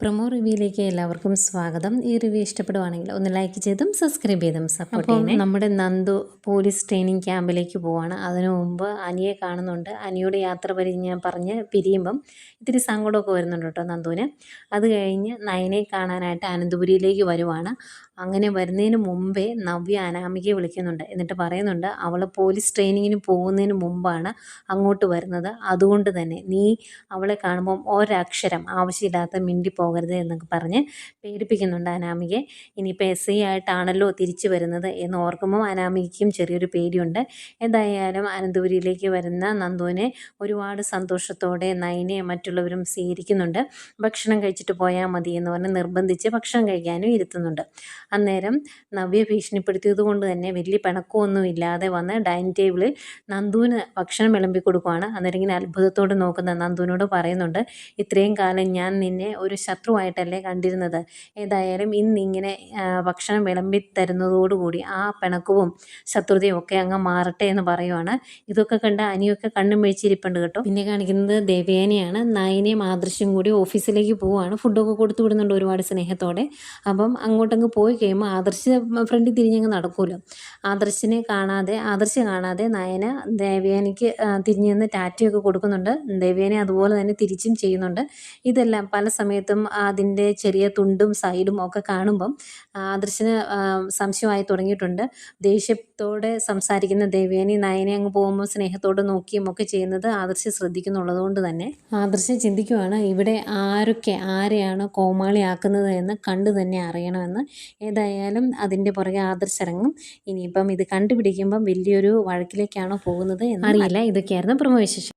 Promo റിവ്യൂയിലേക്ക് എല്ലാവർക്കും സ്വാഗതം. ഈ റിവ്യൂ ഇഷ്ടപ്പെടുവാണെങ്കിൽ ഒന്ന് ലൈക്ക് ചെയ്തും സബ്സ്ക്രൈബ് ചെയ്തും സപ്പോർട്ട് ചെയ്യണേ. നമ്മുടെ നന്ദു പോലീസ് ട്രെയിനിങ് ക്യാമ്പിലേക്ക് പോവാണ്. അതിനു മുമ്പ് അനിയെ കാണുന്നുണ്ട്. അനിയോട് യാത്ര പറഞ്ഞ് പിരിയുമ്പം ഇത്തിരി സങ്കടമൊക്കെ വരുന്നുണ്ട് കേട്ടോ നന്ദുവിന്. അത് കഴിഞ്ഞ് നയനെ കാണാനായിട്ട് അനന്തപുരിയിലേക്ക് വരുവാണ്. അങ്ങനെ വരുന്നതിന് മുമ്പേ നവ്യ അനാമികയെ വിളിക്കുന്നുണ്ട്. എന്നിട്ട് പറയുന്നുണ്ട് അവൾ പോലീസ് ട്രെയിനിങ്ങിന് പോകുന്നതിന് മുമ്പാണ് അങ്ങോട്ട് വരുന്നത്. അതുകൊണ്ട് തന്നെ നീ അവളെ കാണുമ്പം ഒരക്ഷരം ആവശ്യമില്ലാത്ത മിണ്ടി പോകരുത് എന്നൊക്കെ പറഞ്ഞ് പേടിപ്പിക്കുന്നുണ്ട് അനാമികയെ. ഇനിയിപ്പോൾ എസ് ഐ ആയിട്ടാണല്ലോ തിരിച്ചു വരുന്നത് എന്ന് ഓർക്കുമ്പോൾ അനാമികയ്ക്കും ചെറിയൊരു പേടിയുണ്ട്. എന്തായാലും അനന്തപുരിയിലേക്ക് വരുന്ന നന്ദുവിനെ ഒരുപാട് സന്തോഷത്തോടെ നയനെ മറ്റുള്ളവരും സ്വീകരിക്കുന്നുണ്ട്. ഭക്ഷണം കഴിച്ചിട്ട് പോയാൽ മതി എന്ന് പറഞ്ഞ് നിർബന്ധിച്ച് ഭക്ഷണം കഴിക്കാനും ഇരുത്തുന്നുണ്ട്. അന്നേരം നവ്യ ഭീഷണിപ്പെടുത്തിയത് കൊണ്ട് തന്നെ വലിയ പിണക്കമൊന്നും ഇല്ലാതെ വന്ന് ഡൈനിങ് ടേബിളിൽ നന്ദുവിന് ഭക്ഷണം വിളമ്പി കൊടുക്കുവാണ്. അന്നേരം ഇങ്ങനെ അത്ഭുതത്തോടെ നോക്കുന്ന നന്ദുവിനോട് പറയുന്നുണ്ട്, ഇത്രയും കാലം ഞാൻ നിന്നെ ഒരു ശത്രുവായിട്ടല്ലേ കണ്ടിരുന്നത്. ഏതായാലും ഇന്നിങ്ങനെ ഭക്ഷണം വിളമ്പി തരുന്നതോടുകൂടി ആ പിണക്കവും ശത്രുതയും ഒക്കെ അങ്ങ് മാറട്ടെ എന്ന് പറയുവാണ്. ഇതൊക്കെ കണ്ട് അനിയൊക്കെ കണ്ണും മേടിച്ചിരിപ്പുണ്ട് കേട്ടോ. പിന്നെ കാണിക്കുന്നത് ദേവയാനിയാണ്. നയനയും ആദർശും കൂടി ഓഫീസിലേക്ക് പോവുകയാണ്. ഫുഡൊക്കെ കൊടുത്തു വിടുന്നുണ്ട് ഒരുപാട് സ്നേഹത്തോടെ. അപ്പം അങ്ങോട്ടങ്ങ് പോയി കഴിയുമ്പോൾ ആദർശ് ഫ്രണ്ടിൽ തിരിഞ്ഞങ്ങ് നടക്കുമല്ലോ. ആദർശ് കാണാതെ നയന ദേവയാനിക്ക് തിരിഞ്ഞു നിന്ന് ടാറ്റയൊക്കെ കൊടുക്കുന്നുണ്ട്. ദേവയാനി അതുപോലെ തന്നെ തിരിച്ചും ചെയ്യുന്നുണ്ട്. ഇതെല്ലാം പല സമയത്തും അതിൻ്റെ ചെറിയ തുണ്ടും സൈഡും ഒക്കെ കാണുമ്പം ആദർശിന് സംശയമായി തുടങ്ങിയിട്ടുണ്ട്. ദേഷ്യത്തോടെ സംസാരിക്കുന്ന ദേവയാനി നയനെ അങ്ങ് പോകുമ്പോൾ സ്നേഹത്തോടെ നോക്കിയും ഒക്കെ ചെയ്യുന്നത് ആദർശ് ശ്രദ്ധിക്കുന്നുള്ളത് കൊണ്ട് തന്നെ ആദർശ് ചിന്തിക്കുവാണ്, ഇവിടെ ആരെയാണ് കോമാളിയാക്കുന്നത് എന്ന് കണ്ടു തന്നെ അറിയണമെന്ന്. ഏതായാലും അതിൻ്റെ പുറകെ ആദർശിറങ്ങും. ഇനിയിപ്പം ഇത് കണ്ടുപിടിക്കുമ്പം വലിയൊരു വഴക്കിലേക്കാണോ പോകുന്നത് എന്ന് അറിയില്ല. ഇതൊക്കെയായിരുന്നു പ്രൊമോ വിശേഷം.